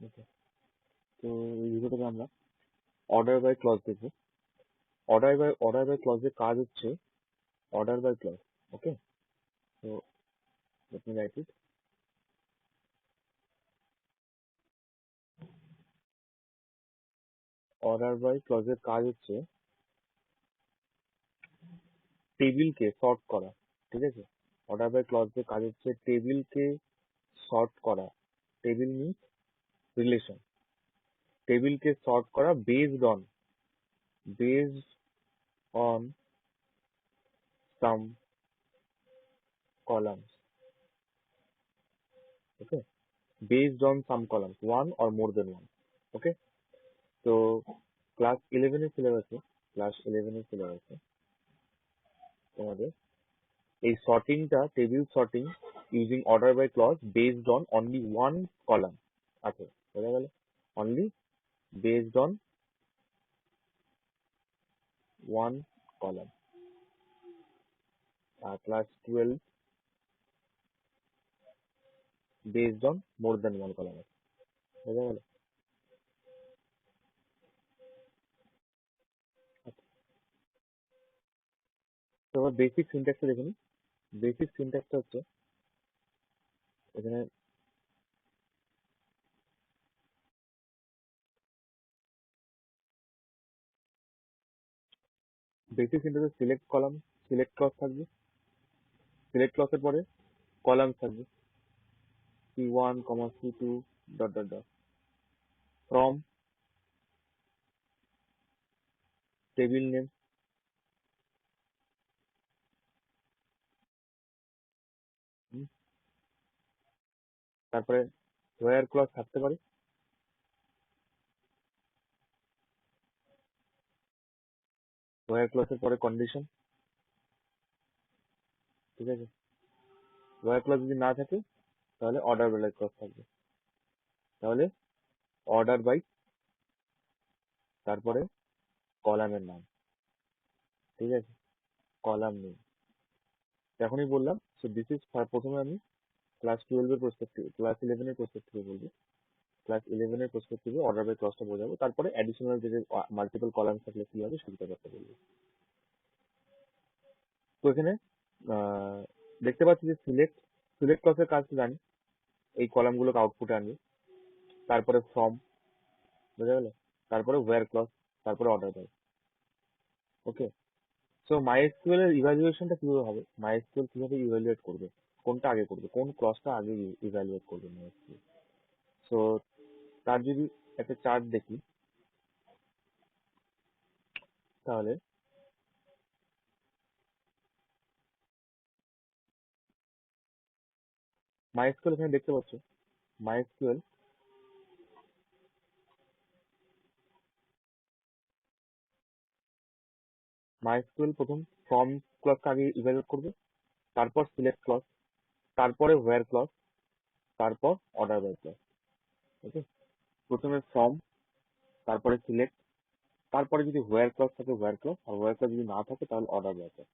Okay. তো এই ভিডিওটাতে আমরা অর্ডার বাই ক্লজ দেখবো। অর্ডার বাই ক্লজের কাজ হচ্ছে অর্ডার বাই ক্লজ। ওকে, তো let me write it. Order by ক্লজের কাজ হচ্ছে টেবিলকে সর্ট করা। ঠিক আছে, অর্ডার বাই ক্লজের কাজ হচ্ছে টেবিলকে সর্ট করা। Table means relation. টেবিলকে সর্ট করা based on some columns. Okay, based on some columns, one or more than one. Okay, তো ক্লাস ইলেভেনের সিলেবাসে তোমাদের এই সর্টিংটা, table sorting using order by clause based on only one column আছে। বোঝা গেল? Only based on one column. আর class 12 based on more than one column আছে। বোঝা গেল? তো এবার বেসিক সিনট্যাক্সটা দেখে নিই। বেসিক সিনট্যাক্সটা হচ্ছে এখানে বেসিক সিনট্যাক্সে সিলেক্ট ক্লজ থাকবে। সিলেক্ট ক্লজের পরে কলাম থাকবে, C1, C2, dot dot dot, from table name, তারপরে হোয়ার ক্লজ থাকতে পারে। হোয়ার ক্লজের পরে কন্ডিশন। ঠিক আছে, হোয়ার ক্লজ যদি না থাকে তাহলে অর্ডার বাই ক্লজ থাকবে। তাহলে অর্ডার বাই, তারপরে কলামের নাম। ঠিক আছে, কলাম নেম এখনই বললাম। সো দিস ইজ, প্রথমে আমি ক্লাস ইলেভেনের বলবো। ক্লাস ইলেভেনের অর্ডার বাই ক্লজটা বোঝাবো, তারপরে অ্যাডিশনাল যে মাল্টিপল কলাম থাকলে কি হবে সেটা ব্যাপারটা বলবো। তো এখানে আহ, দেখতে পাচ্ছি যে সিলেক্ট ক্লজের কাজ তো জানি, এই কলামগুলোকে আউটপুটে আনবে। তারপরে ফ্রম, বোঝা গেল? তারপরে ওয়্যার ক্লজ, তারপরে order by. Okay, so MySQL এর ইভ্যালুয়েশনটা কিভাবে হবে? মাইএসকিউএল কিভাবে ইভ্যালুয়েট করবে, কোনটা আগে করবে, কোন ক্লজটা আগে ইভ্যালুয়েট করবে মাইএসকিউএল? সো তার যদি একটা চার্ট দেখি, তাহলে মাইএসকিউএল এখানে দেখতে পাচ্ছ। মাইএসকিউএল মাইএসকিউএল প্রথম ফ্রম ক্লজটা আগে ইভ্যালুয়েট করবে, তারপর সিলেক্ট ক্লজ, তারপরে ওয়্যার ক্লজ, তারপর অর্ডার বাই ক্লজ। ওকে, প্রথমে ফ্রম, তারপরে সিলেক্ট, তারপরে যদি হোয়ার ক্লজ থাকে হোয়ার ক্লজ, আর হোয়ার ক্লজ যদি না থাকে তাহলে অর্ডার বাই ক্লজ।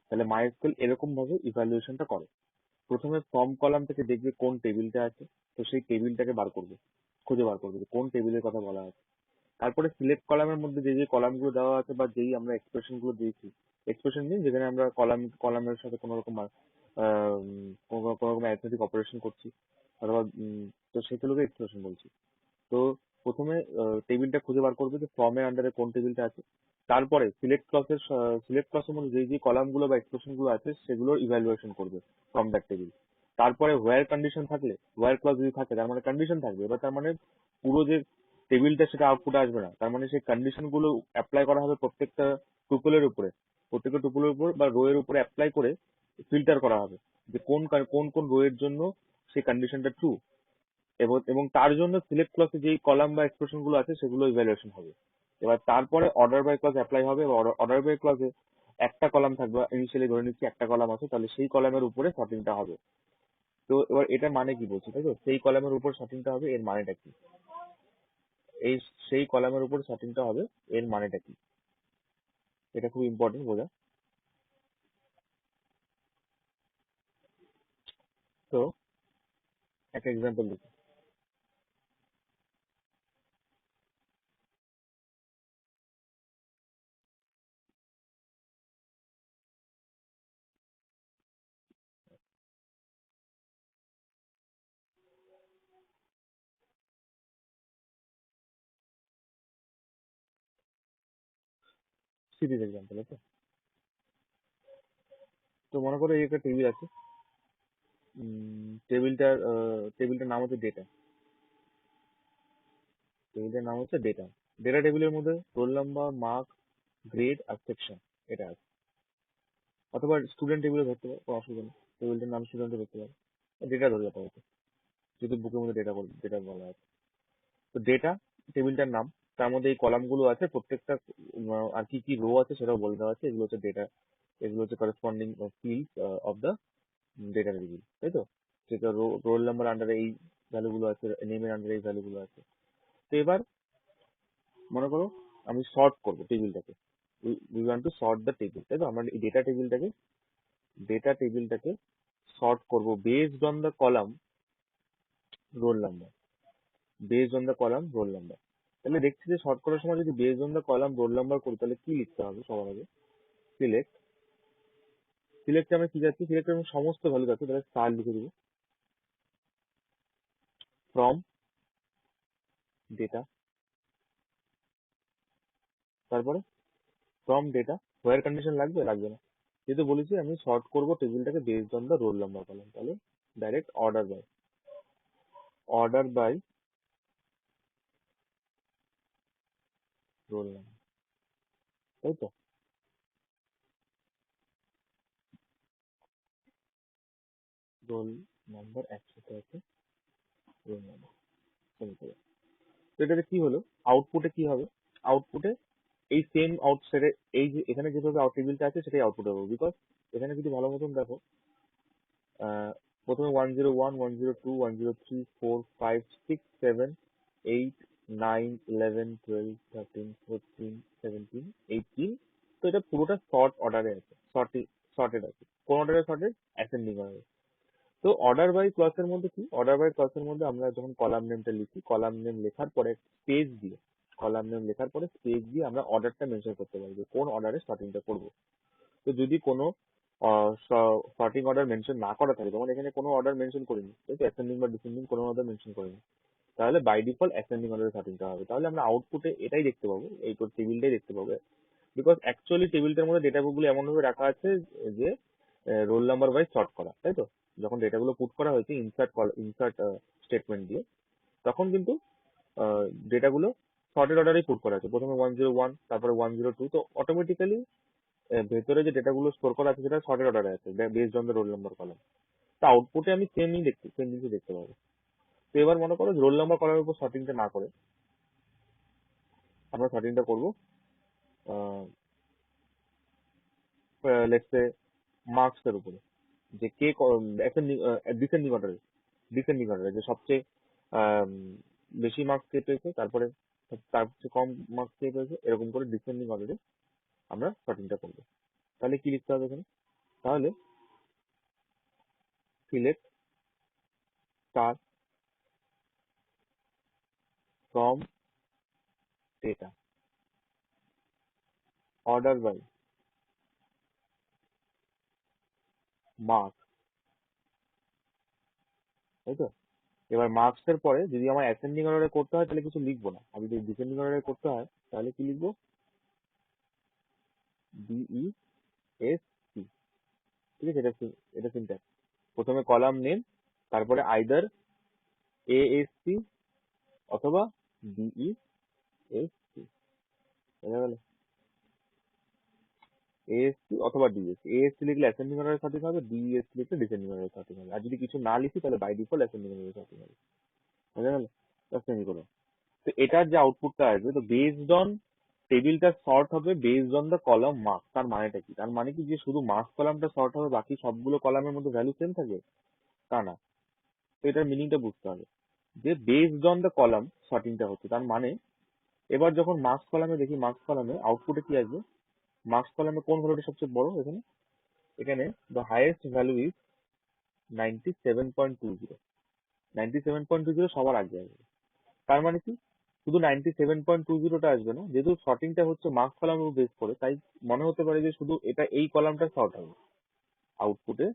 তাহলে মাইএসকিউএল এরকম ভাবে ইভ্যালুয়েশনটা করে। প্রথমে ফর্ম কলাম থেকে দেখবে কোন টেবিলটা আছে, তো সেই টেবিলটাকে খুঁজে বার করবে যে কোন টেবিলের কথা বলা আছে। তারপরে সিলেক্ট কলামের মধ্যে যে যে কলামগুলো দেওয়া আছে বা যেই আমরা এক্সপ্রেশন গুলো দিয়েছি, এক্সপ্রেশন দিন যেখানে আমরা কলামের সাথে কোনো রকম কোনো রকম অ্যারিথমেটিক অপারেশন করছি, অথবা তো সেগুলোকে এক্সপ্রেশন বলছি। তো প্রথমে টেবিলটা খুঁজে বার করবে যে ফর্মের আন্ডারে কোন টেবিলটা আছে। তারপরে সিলেক্ট ক্লসের মধ্যে যে যে কলাম গুলো বা এক্সপ্রেশন গুলো আছে সেগুলোর ইভ্যালুয়েশন করবে ফ্রম দ্যাট টেবিল। তারপরে হোয়ার কন্ডিশন থাকলে, হোয়ার ক্লজ যদি থাকে তার মানে কন্ডিশন থাকবে। এবার তার মানে পুরো যে টেবিলটা সেটা আউটপুটে আসবে না, তার মানে সেই কন্ডিশন গুলো অ্যাপ্লাই করা হবে প্রত্যেকটা টুপলের উপর বা রো এর উপরে অ্যাপ্লাই করে ফিল্টার করা হবে যে কোন কোন কোন রো এর জন্য সেই কন্ডিশনটা ট্রু। এবং তার জন্য সিলেক্ট ক্লসে যেই কলাম বা এক্সপ্রেশন গুলো আছে সেগুলো ইভ্যালুয়েশন হবে। এবার তারপরে অর্ডার বাই ক্লজ অ্যাপ্লাই হবে। অর্ডার বাই ক্লজে একটা কলাম থাকবে, ইনিশিয়ালি ধরে নিচ্ছি একটা কলাম আছে, তাহলে সেই কলামের উপরে সর্টিংটা হবে। তো এবার এটার মানে কি বলছি, তাই তো? সেই কলামের উপর সর্টিংটা হবে, এর মানেটা কি? এই সেই কলামের উপর সর্টিংটা হবে, এর মানেটা কি? এটা খুব ইম্পর্টেন্ট বোঝা। তো একটা এক্সাম্পল দিচ্ছি। Series example. ওকে, তো মনে করো এই একটা টেবিল আছে। টেবিলটার নাম হচ্ছে ডেটা। টেবিলটার নাম হচ্ছে ডেটা। ডেটা টেবিলের মধ্যে রোল নাম্বার, মার্ক, গ্রেড আর সেকশন এটা আছে। অথবা স্টুডেন্ট টেবিলে ধরতে পারো, কোনো অসুবিধা নেই। টেবিলটার নাম স্টুডেন্টে ধরতে পারো, ডেটা ধরে রাখা হচ্ছে, যদি বুকের মধ্যে ডেটা বলা আছে। তো ডেটা টেবিলটার নাম, তার মধ্যে এই কলাম গুলো আছে, প্রত্যেকটা আর কি কি রো আছে সেটাও বলে দেওয়া আছে। এগুলো হচ্ছে ডেটা, এগুলো হচ্ছে corresponding field of the data table, তাই তো? যেটা রোল নাম্বার আন্ডারে এই ভ্যালু গুলো আছে, নেমের আন্ডারে এই ভ্যালু গুলো আছে। তো এবার মনে করো আমি সর্ট করবো টেবিলটাকে, we want to sort the table, তাই তো? আমরা এই ডেটা টেবিলটাকে সর্ট করবো based on the column roll number, based on the column roll number. তাহলে দেখছি যে শর্ট করার সময় যদি based on the column roll number করি, তাহলে কি লিখতে হবে সবার আগে? সিলেক্ট, সিলেক্টে আমরা কি যাচ্ছি, সিলেক্টে আমি সমস্ত ভ্যালু যাচ্ছে, তাহলে স্টার লিখে দিব। ফ্রম ডেটা, তারপরে ফ্রম ডেটা, হোয়ার কন্ডিশন লাগবে? লাগবে না, যেহেতু বলেছি আমি শর্ট করবো টেবিলটাকে based on the roll number column, তাহলে direct order by roll number, তাই তো? রোল নাম্বার একসাথে আছে, রোল নাম্বার সেমিকোলন। তো এটাতে কি হলো, আউটপুটে কি হবে? আউটপুটে এই সেম আউটসাইডে, এই যে এখানে যেভাবে আউট টেবিলটা আছে সেটাই আউটপুট হবে। বিকজ এখানে যদি ভালো মতন দেখো, আহ, প্রথমে 101, 102, 103, 4, 5, 6, 7, 8, 9, 11, 12, 13, 14, 17, 18। তো এটা পুরোটা শর্ট অর্ডারে আছে, শর্টেড আছে। কোন অর্ডারে শর্টেড? অ্যাসেন্ডিং অর্ডারে। তো অর্ডার বাই ক্লসের মধ্যে কি, অর্ডার বাই ক্লসের মধ্যে আমরা যখন কলাম নেমটা লিখি, কলাম নেম লেখার পরে স্পেস দিয়ে, কলাম নেম লেখার পরে স্পেস দিয়ে আমরা অর্ডারটা মেনশন করতে পারি যে কোন অর্ডারে শর্টিংটা করবো। তো যদি কোনো শর্টিং অর্ডার মেনশন না করা থাকে, যেমন এখানে কোনো অর্ডার মেনশন করিনি, তাই তো? অ্যাসেন্ডিং বা ডিসেন্ডিং কোনো অর্ডার মেনশন করিনি, তাহলে বাই ডিফল্ট অ্যাসেন্ডিং অর্ডারে শর্টিংটা হবে। তাহলে আমরা আউটপুটে এটাই দেখতে পাবো, এই টেবিলটাই দেখতে পাবো। বিকজ অ্যাকচুয়ালি টেবিলটার মধ্যে ডেটাগুলো এমন ভাবে রাখা আছে যে রোল নাম্বার ওয়াইজ সর্ট করা, তাই তো? যখন ডেটাগুলো পুট করা হয়েছে ইনসার্ট স্টেটমেন্ট দিয়ে, তখন কিন্তু ডেটাগুলো সর্টেড অর্ডারেই পুট করা আছে। প্রথমে 101, তারপরে 102, তো অটোমেটিক্যালি ভেতরে যে ডেটাগুলো স্টোর করা আছে সেটা সর্টেড অর্ডারে আছে based on the roll number column. তো আউটপুটে আমি সেম জিনিস দেখতে পাবো। তো এবার মনে করো রোল নাম্বার কলামের উপর সর্টিংটা না করে আমরা সর্টিংটা করবো লেটস সে মার্কস এর উপরে, যে কে ডিসেন্ডিং অর্ডারে, যে সবচেয়ে আম, বেশি মার্কস কে পেয়েছে, তারপরে তার চেয়ে কম মার্কস কে পেয়েছে, এরকম করে ডিসেন্ডিং অর্ডারে আমরা সর্টিংটা করবো। তাহলে কি লিখতে হবে এখানে? তাহলে select star from data, order by marks, তাই তো? এবার মার্কস এর পরে যদি আমার অ্যাসেন্ডিং অর্ডারে করতে হয় তাহলে কিছু লিখবো না, আর যদি ডিসেন্ডিং অর্ডারে করতে হয় তাহলে কি লিখবো? DESC, ঠিক আছে? এটা সিনট্যাক্স। প্রথমে কলাম নেম, তারপরে আইদার ASC অথবা DESC, বোঝা গেল? ASC অথবা ডিএসসি, ASC লিখলে অ্যাসেন্ডিং অর্ডারে সঠিক হবে, DESC লিখলে ডিসেন্ডিং অর্ডারে সঠিক হবে। আর যদি কিছু না লিখি তাহলে বাই ডিফল্ট অ্যাসেন্ডিং অর্ডারে সঠিক হবে, বোঝা গেল? সেমিকোলন। তো এটার যে আউটপুটটা আসবে, তো বেসড অন টেবিলটা সর্ট হবে based on the column marks. তার মানেটা কি? তার মানে কি যে শুধু মার্কস কলামটা সর্ট হবে, বাকি সবগুলো কলামের মধ্যে ভ্যালু সেম থাকবে? তা না। তো এটার মিনিংটা বুঝতে হবে যে বেসড অন দ্য কলাম সর্টিংটা হচ্ছে। তার মানে এবার যখন মার্কস কলামে দেখি, মার্কস কলামে আউটপুটে কি আসবে? মার্কস কলামে কোন ভ্যালুটা সবচেয়ে বড়? এখানে এখানে দ্য হাইয়েস্ট ভ্যালু ইজ 97.20, 97.20 সবার আগে আসবে। তার মানে কি শুধু 97.20টা আসবে না, যেহেতু শর্টিংটা হচ্ছে মার্কস কলামের উপর বেস করে, তাই মনে হতে পারে যে শুধু এটা এই কলামটা শর্ট হবে। আউটপুটে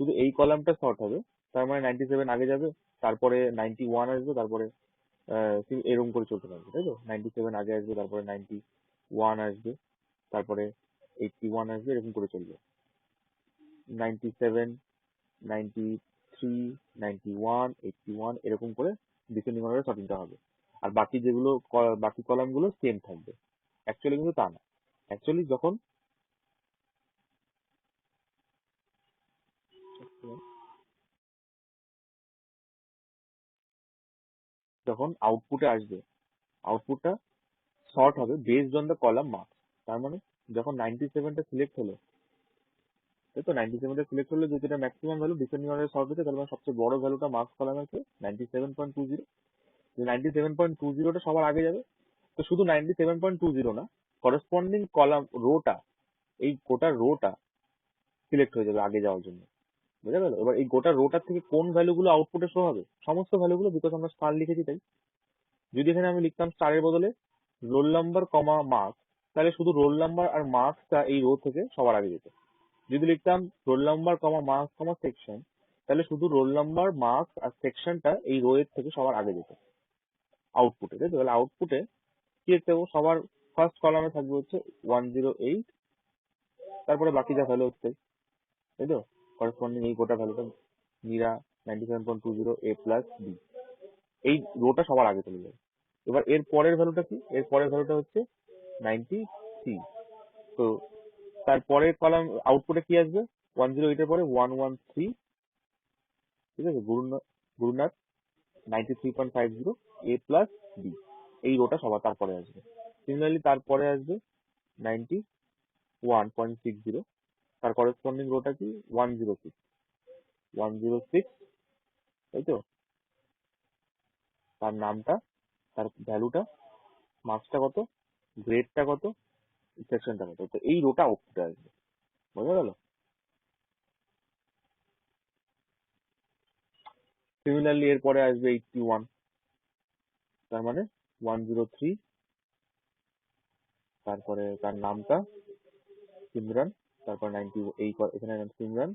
শুধু এই কলামটা শর্ট হবে, তার মানে 97 আগে যাবে, তারপরে 91 আসবে, তারপরে এরকম করে চলতে থাকবে, তাই তো? 97 আগে আসবে, তারপরে 91 আসবে, তারপরে 81 আসবে, এরকম করে চলবে। 97, 93, 91, 81 এরকম করে ডিসেন্ডিং অর্ডারে সর্টিংটা হবে। আর বাকি যেগুলো বাকি কলাম গুলো সেম থাকবে। অ্যাকচুয়ালি কিন্তু তা না। অ্যাকচুয়ালি যখন আউটপুটে আসবে, আউটপুটটা সর্ট হবে based on the column marks. তার মানে যখন 97টা সিলেক্ট হলো, তাই তো 97টা সিলেক্ট হলো, যেটা ম্যাক্সিমাম ভ্যালু ডিসেন্ডিং অর্ডারে সর্ট হচ্ছে, তার মানে সবচেয়ে বড় ভ্যালুটা মার্কস কলামে আছে 97.20। 97.20টা সবার আগে যাবে। তো শুধু 97.20 না, করসপন্ডিং কলাম রোটা, এই গোটা রোটা সিলেক্ট হয়ে যাবে আগে যাওয়ার জন্য। বুঝা গেল? এবার এই গোটা রোটার থেকে কোন ভ্যালু গুলো আউটপুটে শো হবে? সমস্ত ভ্যালুগুলো, বিকজ আমরা স্টার লিখেছি তাই। যদি এখানে আমি লিখতাম স্টারের বদলে রোল নাম্বার কমা মার্কস, তাহলে শুধু রোল নাম্বার আর মার্কসটা এই রো থেকে সবার আগে যেত। যদি লিখতাম রোল নাম্বার কমা মার্কস কমা সেকশন, তাহলে শুধু রোল নাম্বার, মার্কস আর সেকশনটা এই রো এর থেকে সবার আগে যেত আউটপুটে, তাই তো? তাহলে আউটপুটে কি দেখতে পাবো? সবার ফার্স্ট কলামে থাকবে হচ্ছে 108, তারপরে বাকি যা ভ্যালু হচ্ছে, তাই তো? করসপন্ডিং এই গোটা ভ্যালুটা নিরা 97.20 a প্লাস বি, এই রোটা সবার আগে চলে যাবে। এবার এর পরের ভ্যালুটা কি? এর পরের ভ্যালুটা হচ্ছে 93। তো তার পরের কলাম আউটপুটে কি আসবে? 108 এর পরে 113, ঠিক আছে, গুরুনাথ 93.50 a প্লাস বি, এই রোটা সবার তারপরে আসবে। সিমিলারলি তারপরে আসবে 91.60, তার করসপন্ডিং রোটা কি? 106, 106, তাই তো? তার নামটা, তার ভ্যালুটা, মার্কসটা কত, গ্রেডটা কত, সেকশনটা কত, তো এই রোটা আউটপুটে আসবে। বোঝা গেল? সিমিলারলি এরপরে আসবে 81, তার মানে 103, তারপরে তার নামটা সিমরান, তারপর 90, এখানে সিমরান,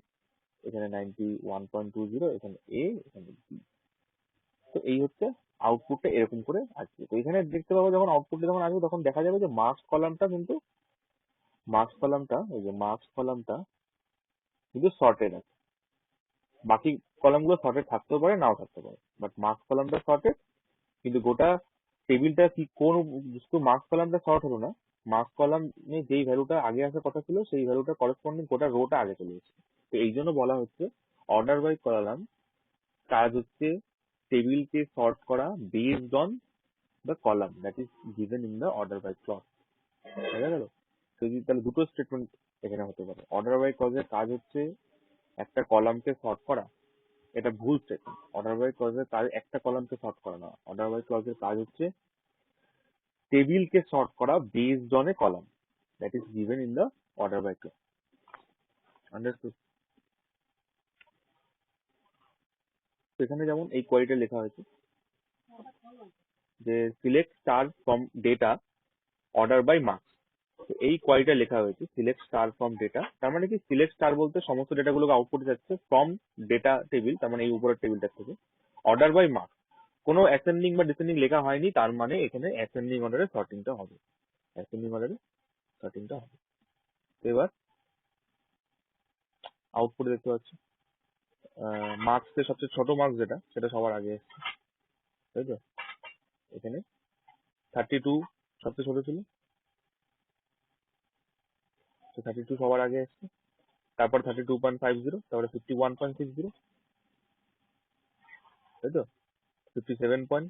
এখানে 91.20, এখানে এ, এখানে বি। তো এই হচ্ছে আউটপুটটা, এরকম করে আসবে। তো এখানে দেখতে পাবো যখন আউটপুটটা যখন আসবে, তখন দেখা যাবে যে মার্কস কলামটা কিন্তু সর্টেড আছে। বাকি কলামগুলো সর্টেড থাকতেও পারে, নাও থাকতে পারে, বাট মার্কস কলামটা সর্টেড। কিন্তু গোটা টেবিলটা কি কোন, শুধু মার্কস কলামটা সর্ট হলো না, মার্কস কলামে যেই ভ্যালুটা আগে আসার কথা ছিল সেই ভ্যালুটা করসপন্ডিং গোটা রোটা আগে চলে এসেছে। তো এই জন্য বলা হচ্ছে অর্ডার বাই কলাম কাজ হচ্ছে টেবিলকে সর্ট করা based on the column that is given in the order by clause. বোঝা গেল? তাহলে দুটো স্টেটমেন্ট এখানে হতে পারে। অর্ডার বাই ক্লজের কাজ হচ্ছে একটা কলামকে সর্ট করা, এটা ভুল স্টেটমেন্ট। অর্ডার বাই ক্লজের কাজ একটা কলামকে সর্ট করা না, অর্ডার বাই ক্লজের কাজ হচ্ছে টেবিলকে সর্ট করা based on a column that is given in the order by clause. Understood? এখানে যেমন এই কোয়ারিটা লেখা হয়েছে যে select star from data order by marks. তো এই কোয়ারিটা লেখা হয়েছে সিলেক্ট স্টার ফ্রম ডেটা, তার মানে কি সিলেক্ট স্টার বলতে সমস্ত ডেটাগুলোকে আউটপুটে যাচ্ছে ফ্রম ডেটা টেবিল, তার মানে এই উপরের টেবিলটার থেকে। অর্ডার বাই মার্কস, কোনো অ্যাসেন্ডিং বা ডিসেন্ডিং লেখা হয়নি, তার মানে এখানে অ্যাসেন্ডিং অর্ডারে সর্টিংটা হবে, অ্যাসেন্ডিং অর্ডারে সর্টিংটা হবে। তো এবার আউটপুট দেখতে পাচ্ছি মার্কস এর সবচেয়ে ছোট মার্কস যেটা, সেটা সবার আগে এসছে, তাই তো? এখানে 32 সবচেয়ে ছোট ছিল, তো 32 সবার আগে এসছে। তারপর 32.50, তারপরে 51.60, তাই তো? 57.20,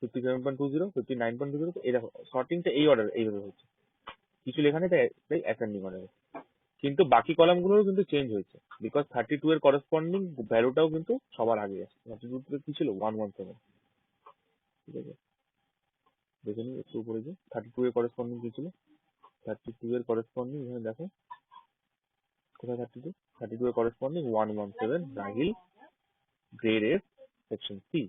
59.20, এই দেখো সর্টিংটা এই অর্ডার এইভাবে হচ্ছে, কিছু লেখা নেই তাই, অ্যাসেন্ডিং অর্ডারে। কিন্তু বাকি কলাম গুলোও কিন্তু চেঞ্জ হয়েছে, বিকজ 32 এর করসপন্ডিং ভ্যালুটাও কিন্তু সবার আগে আসছে। 32 কি ছিল? 117, ঠিক আছে? দেখে নিই একটু উপরে যে 32 এর করসপন্ডিং কি ছিল। 32 এর করসপন্ডিং এখানে দেখো, কোথায় 32? 32 এর corresponding 117 Rahil, grade F, section C,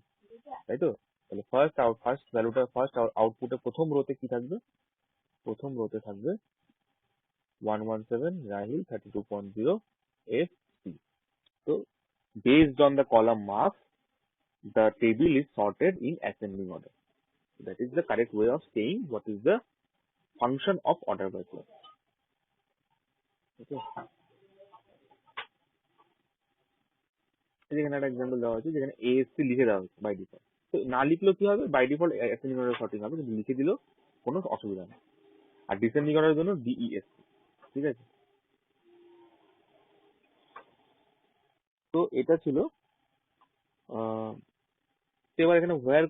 তাই তো? তাহলে ফার্স্ট ভ্যালুটা, ফার্স্ট আউটপুটে প্রথম রোতে কি থাকবে? প্রথম রোতে থাকবে 117 রাহিল 32.0 এফ সি। তো based on the column marks, the table is sorted in ascending order. That is the correct way of saying what is the function of order by clause. ওকে, যেখানে একটা এক্সাম্পল দেওয়া হয়েছে যেখানে ASC লিখে দেওয়া হয়েছে by default. তো না লিখলেও কি হবে, by default ascending order sorting হবে, কিন্তু লিখে দিলেও কোনো অসুবিধা নেই। আর ডিসেন্ডিং অর্ডারের জন্য DESC। ঠিক আছে, তো এটা ছিল আহ, এবার এখানে হোয়ার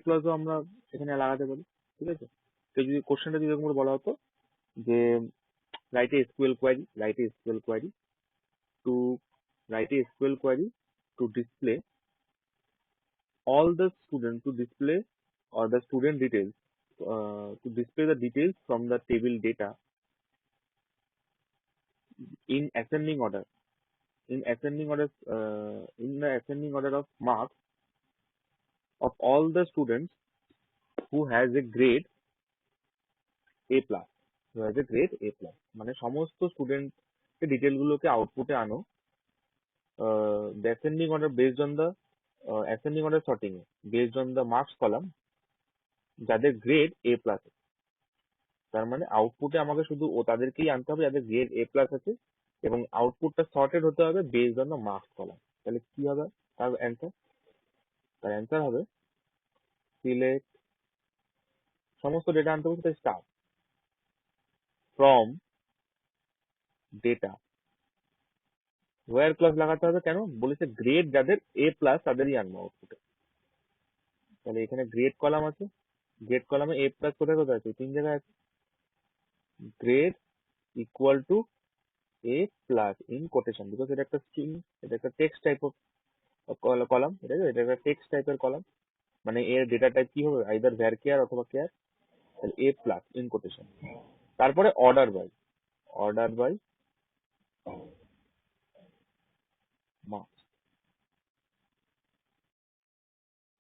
ক্লজও আমরা এখানে লাগাতে পারি। ঠিক আছে, তো যদি কোশ্চেনটা যদি এরকম করে বলা হতো যে write a SQL query, to write a SQL query to display all the student to display or the student details, to display the details from the table data in ascending order, in the ascending order of marks of all the students who has a grade A plus, মানে সমস্ত student detail গুলোকে আউটপুটে আনো the ascending order based on the ascending order sorting based on the marks column যাদের grade A plus। তার মানে আউটপুটে আমাকে শুধু তাদেরকেই আনতে হবে যাদের গ্রেড A প্লাস আছে, এবং আউটপুটটা সর্টেড হতে হবে based on the marks column. তাহলে কি হবে তার অ্যান্সার? তার অ্যান্সার হবে সিলেক্ট, সমস্ত ডেটা আনতে হবে সেটা star from data, where clause লাগাতে হবে কেন বলেছে, গ্রেড যাদের A প্লাস তাদেরই আনবো আউটপুটে। তাহলে এখানে গ্রেড কলাম আছে, গ্রেড কলামে A প্লাস কোথায় কোথায় আছে? তিন জায়গায় আছে। Grade equal to A plus in quotation, because এটা একটা স্ট্রিং, এটা একটা টেক্সট টাইপ অফ কলাম, ঠিক আছে, এটা একটা টেক্সট টাইপের কলাম, মানে এর ডেটা টাইপ কি হবে, আইদার ভ্যার অথবা কেয়ার। তাহলে A প্লাস ইন কোটেশন, তারপরে order by marks,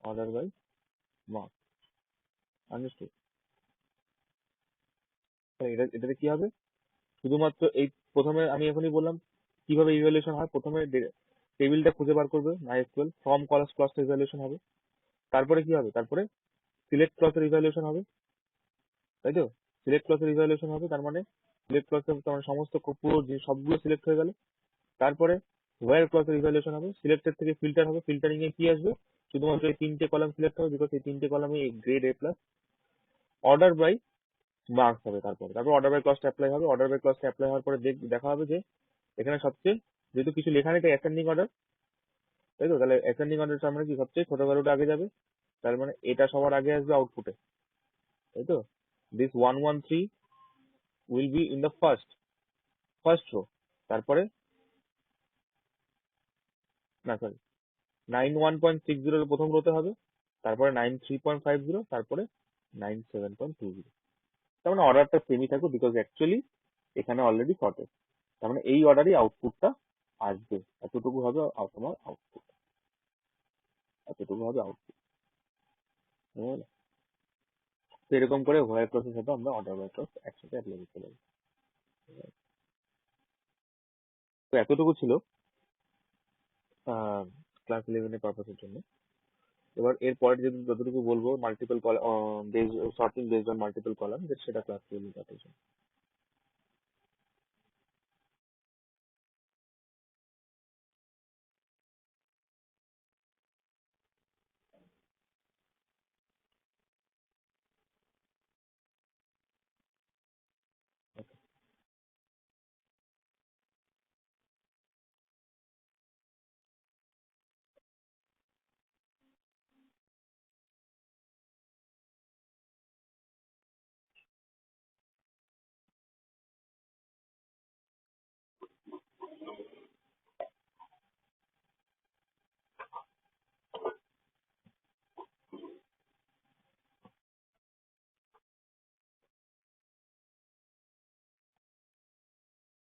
order by marks, understood? এটাতে কি হবে, শুধুমাত্র এই প্রথমে আমি এখনই বললাম কিভাবে ইভ্যালুয়েশন হয়। প্রথমে টেবিলটা খুঁজে বার করবে MySQL, ফ্রম ক্লাসটা ইভ্যালুয়েশন হবে। তারপরে কি হবে, তারপরে সিলেক্ট ক্লসের ইভ্যালুয়েশন হবে, তাই তো? সিলেক্ট ক্লসের ইভ্যালুয়েশন হবে, তার মানে সিলেক্ট ক্লসের সমস্ত পুরো যে সবগুলো সিলেক্ট হয়ে গেল। তারপরে ওয়্যার ক্লসের ইভ্যালুয়েশন হবে, সিলেক্টেড থেকে ফিল্টার হবে, ফিল্টারিং এ কি আসবে, শুধুমাত্র এই তিনটে কলাম সিলেক্ট হবে, বিকজ এই তিনটে কলামে grade A plus. Order by marks হবে, তারপর অর্ডার বাই ক্লসটা অ্যাপ্লাই হবে। অর্ডার বাই ক্লসটা অ্যাপ্লাই হওয়ার পরে দেখা হবে যে এখানে সবচেয়ে, যেহেতু কিছু লেখা নেই তাই অ্যাসেন্ডিং অর্ডার, তাই তো? তাহলে অ্যাসেন্ডিং অর্ডার তার মানে কি, সবচেয়ে ছোট ভ্যালুটা আগে যাবে, তার মানে এটা সবার আগে আসবে আউটপুটে, তাই তো? This 113 will be in the first row, তারপরে না সরি 91.60 প্রথম রোতে হবে, তারপরে 93.50, তারপরে 97.20। তার মানে অর্ডারটা সেমই থাকবে, বিকজ অ্যাকচুয়ালি এখানে অলরেডি শর্টেড। তার মানে এই অর্ডারই আউটপুটটা আসবে, এতটুকু হবে তোমার আউটপুট, এতটুকু হবে আউটপুট। তো এরকম করে হোয়াইট ক্লসের সাথে আমরা অর্ডার বাই ক্লস একসাথে অ্যাপ্লাই করতে পারি। তো এতটুকু ছিল ক্লাস 11 পারপাসের জন্য। এবার এর পরে যতটুকু বলবো multiple column, sorting based on multiple column, সেটা ক্লাস 12 পারপাসের জন্য।